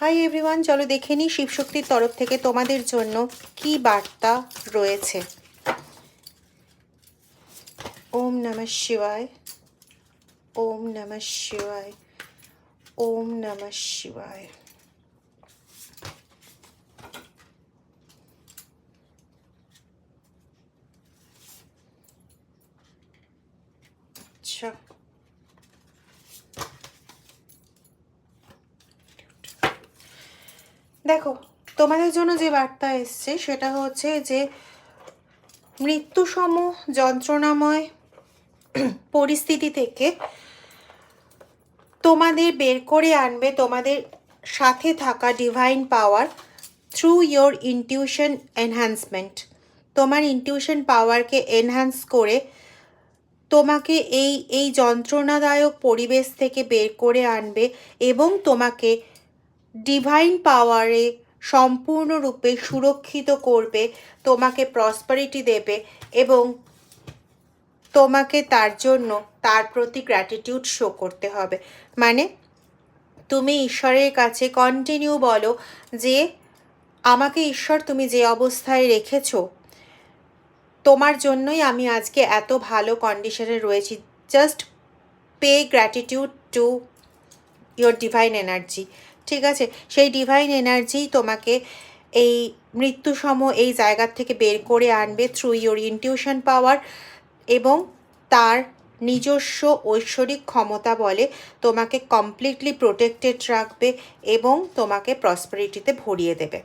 Hi everyone, চলো দেখে নিই শিবশক্তির তরফ থেকে তোমাদের জন্য কি বার্তা রয়েছে। ওম নমঃ শিবায়, ওম নমঃ শিবায়, ওম নমঃ শিবায়। আচ্ছা, দেখো তোমাদের জন্য যে বার্তা এসছে সেটা হচ্ছে যে মৃত্যুসম যন্ত্রণাময় পরিস্থিতি থেকে তোমাদের বের করে আনবে তোমাদের সাথে থাকা divine power through your intuition enhancement. তোমার ইনটিউশন পাওয়ারকে এনহ্যান্স করে তোমাকে এই যন্ত্রণাদায়ক পরিবেশ থেকে বের করে আনবে এবং তোমাকে ডিভাইন পাওয়ারে সম্পূর্ণরূপে সুরক্ষিত করবে, তোমাকে প্রসপারিটি দেবে এবং তোমাকে তার জন্য তার প্রতি গ্র্যাটিটিউড শো করতে হবে। মানে তুমি ঈশ্বরের কাছে কন্টিনিউ বলো যে আমাকে ঈশ্বর তুমি যে অবস্থায় রেখেছো তোমার জন্যই আমি আজকে এত ভালো কন্ডিশনে রয়েছি। Just pay gratitude to your divine energy. ঠিক আছে, সেই ডিভাইন এনার্জি তোমাকে এই মৃত্যুসম এই জায়গার থেকে বের করে আনবে থ্রু ইয়োর ইনটিউশন পাওয়ার এবং তার নিজস্ব ঐশ্বরিক ক্ষমতা বলে তোমাকে কমপ্লিটলি প্রোটেক্টেড রাখবে এবং তোমাকে প্রসপারিটিতে ভরিয়ে দেবে।